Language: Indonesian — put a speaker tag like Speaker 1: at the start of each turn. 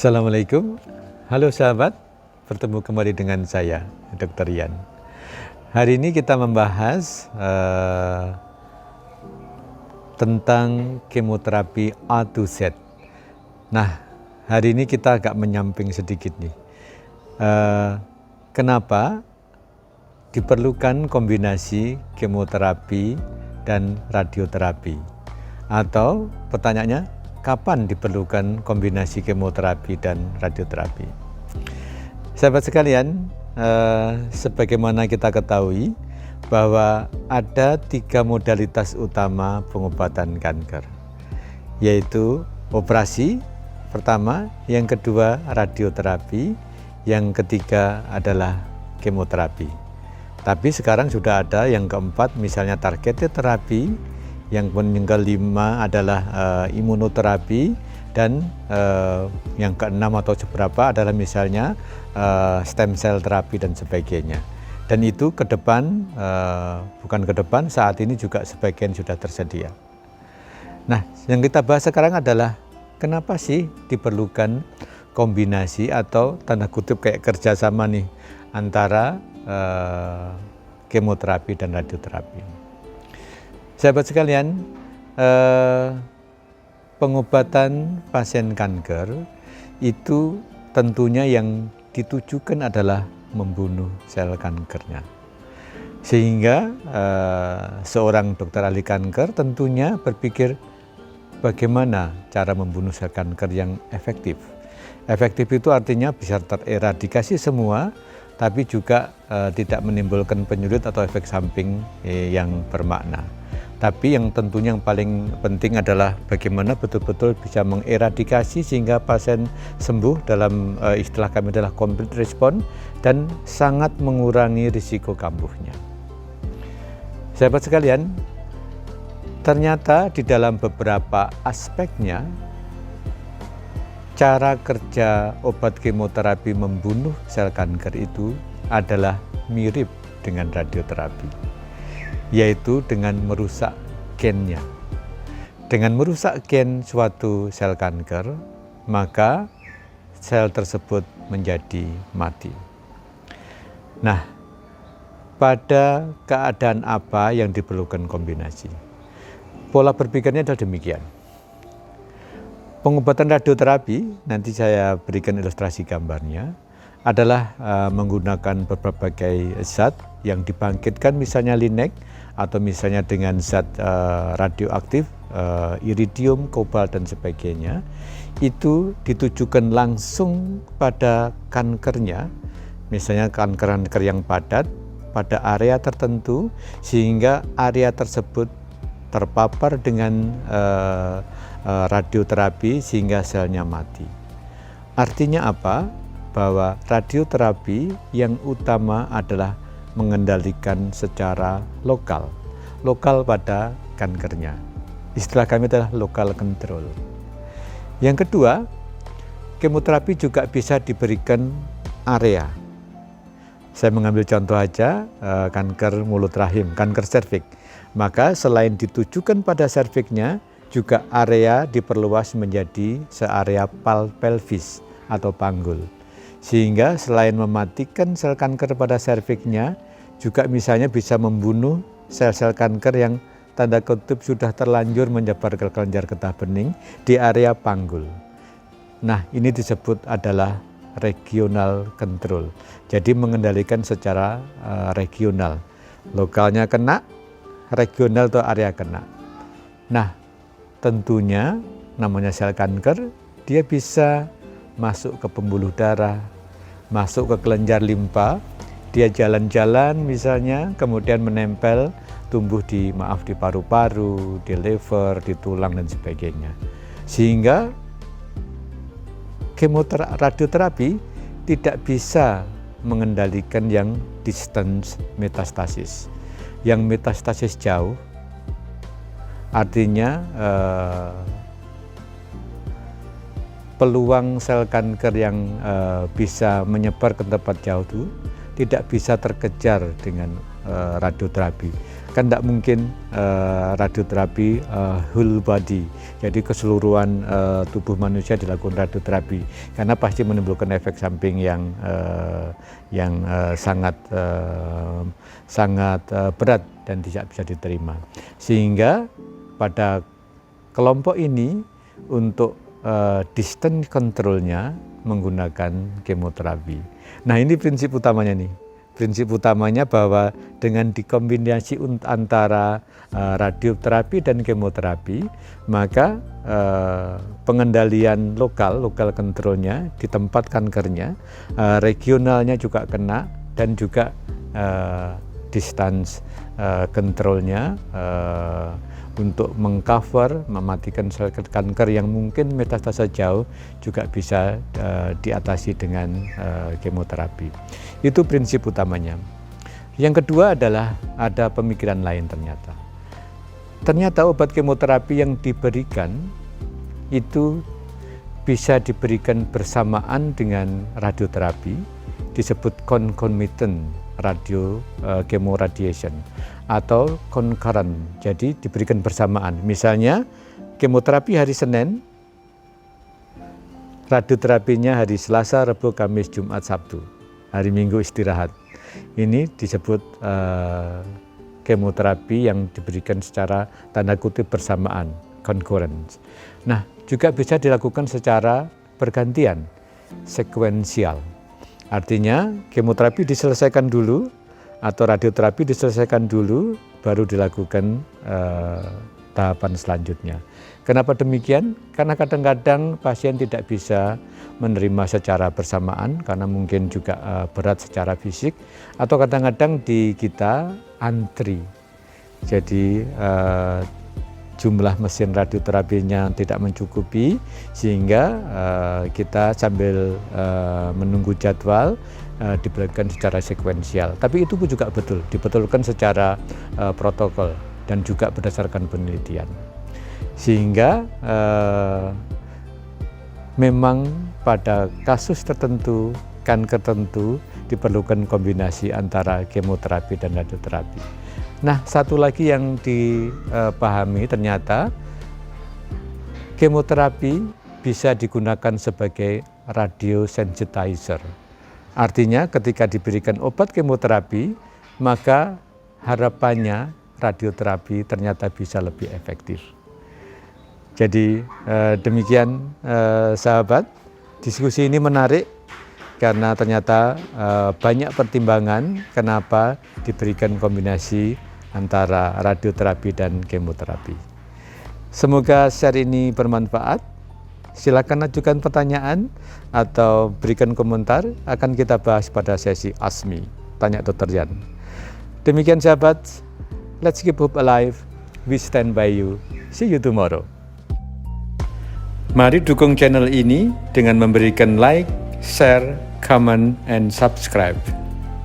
Speaker 1: Assalamualaikum, halo sahabat, bertemu kembali dengan saya, Dr. Ian. Hari ini kita membahas tentang kemoterapi A to Z. Nah, hari ini kita agak menyamping sedikit nih. Kenapa diperlukan kombinasi kemoterapi dan radioterapi? Atau pertanyaannya, kapan diperlukan kombinasi kemoterapi dan radioterapi? Sahabat sekalian, sebagaimana kita ketahui bahwa ada 3 modalitas utama pengobatan kanker, yaitu operasi pertama, yang kedua radioterapi, yang ketiga adalah kemoterapi. Tapi sekarang sudah ada yang keempat, misalnya targeted terapi, yang kelima adalah imunoterapi, dan yang keenam atau seberapa adalah misalnya stem cell terapi dan sebagainya. Dan itu ke depan, bukan ke depan, saat ini juga sebagian sudah tersedia. Nah, yang kita bahas sekarang adalah kenapa sih diperlukan kombinasi atau tanda kutip kayak kerjasama nih antara kemoterapi dan radioterapi. Sahabat sekalian, pengobatan pasien kanker itu tentunya yang ditujukan adalah membunuh sel kankernya. Sehingga seorang dokter ahli kanker tentunya berpikir bagaimana cara membunuh sel kanker yang efektif. Efektif itu artinya bisa tereradikasi semua, tapi juga tidak menimbulkan penyulit atau efek samping yang bermakna. Tapi yang tentunya yang paling penting adalah bagaimana betul-betul bisa mengeradikasi sehingga pasien sembuh, dalam istilah kami adalah complete response, dan sangat mengurangi risiko kambuhnya. Sahabat sekalian, ternyata di dalam beberapa aspeknya cara kerja obat kemoterapi membunuh sel kanker itu adalah mirip dengan radioterapi, yaitu dengan merusak gennya. Dengan merusak gen suatu sel kanker, maka sel tersebut menjadi mati. Nah, pada keadaan apa yang diperlukan kombinasi? Pola berpikirnya adalah demikian. Pengobatan radioterapi, nanti saya berikan ilustrasi gambarnya, adalah menggunakan berbagai zat yang dibangkitkan, misalnya linek, atau misalnya dengan zat radioaktif, iridium, kobalt, dan sebagainya. Itu ditujukan langsung pada kankernya, misalnya kanker-kanker yang padat pada area tertentu, sehingga area tersebut terpapar dengan radioterapi sehingga selnya mati. Artinya apa? Bahwa radioterapi yang utama adalah mengendalikan secara lokal pada kankernya. Istilah kami adalah local control. Yang kedua, kemoterapi juga bisa diberikan area. Saya mengambil contoh aja kanker mulut rahim, kanker serviks. Maka selain ditujukan pada serviknya, juga area diperluas menjadi searea pelvis atau panggul. Sehingga selain mematikan sel kanker pada serviksnya, juga misalnya bisa membunuh sel-sel kanker yang tanda kutip sudah terlanjur menyebar ke kelenjar getah bening di area panggul. Nah, ini disebut adalah regional control. Jadi mengendalikan secara regional. Lokalnya kena, regional atau area kena. Nah, tentunya namanya sel kanker, dia bisa masuk ke pembuluh darah, masuk ke kelenjar limpa, dia jalan-jalan misalnya, kemudian menempel, tumbuh di paru-paru, di liver, di tulang, dan sebagainya. Sehingga radioterapi tidak bisa mengendalikan yang distance metastasis. Yang metastasis jauh, artinya peluang sel kanker yang bisa menyebar ke tempat jauh itu tidak bisa terkejar dengan radioterapi. kan tidak mungkin radioterapi whole body, jadi keseluruhan tubuh manusia dilakukan radioterapi, karena pasti menimbulkan efek samping yang sangat berat dan tidak bisa diterima. Sehingga pada kelompok ini untuk distance controlnya menggunakan kemoterapi. Nah, ini prinsip utamanya nih. Prinsip utamanya bahwa dengan dikombinasi antara radioterapi dan kemoterapi, maka pengendalian lokal kontrolnya di tempat kankernya, regionalnya juga kena, dan juga distance kontrolnya untuk mengcover, mematikan sel kanker yang mungkin metastase jauh juga bisa diatasi dengan kemoterapi. Itu prinsip utamanya. Yang kedua adalah ada pemikiran lain ternyata. Ternyata obat kemoterapi yang diberikan itu bisa diberikan bersamaan dengan radioterapi, disebut concomitant chemoradiation atau concurrent, jadi diberikan bersamaan. Misalnya kemoterapi hari Senin, radioterapinya hari Selasa, Rabu, Kamis, Jumat, Sabtu, hari Minggu istirahat. Ini disebut kemoterapi yang diberikan secara tanda kutip bersamaan, concurrent. Nah, juga bisa dilakukan secara bergantian, sekuensial. Artinya kemoterapi diselesaikan dulu atau radioterapi diselesaikan dulu, baru dilakukan tahapan selanjutnya. Kenapa demikian? Karena kadang-kadang pasien tidak bisa menerima secara bersamaan karena mungkin juga berat secara fisik, atau kadang-kadang di kita antri. Jadi jumlah mesin radioterapinya tidak mencukupi, sehingga kita sambil menunggu jadwal diberikan secara sekuensial. Tapi itu pun juga betul, dibetulkan secara protokol dan juga berdasarkan penelitian. Sehingga memang pada kasus tertentu, kanker tertentu diperlukan kombinasi antara kemoterapi dan radioterapi. Nah, satu lagi yang dipahami ternyata kemoterapi bisa digunakan sebagai radiosensitizer. Artinya ketika diberikan obat kemoterapi, maka harapannya radioterapi ternyata bisa lebih efektif. Jadi demikian sahabat, diskusi ini menarik karena ternyata banyak pertimbangan kenapa diberikan kombinasi antara radioterapi dan kemoterapi. Semoga share ini bermanfaat. Silakan ajukan pertanyaan atau berikan komentar, akan kita bahas pada sesi ASMI, Tanya Dr. Jan. Demikian sahabat, let's keep hope alive, we stand by you, see you tomorrow. Mari dukung channel ini dengan memberikan like, share, comment, and subscribe.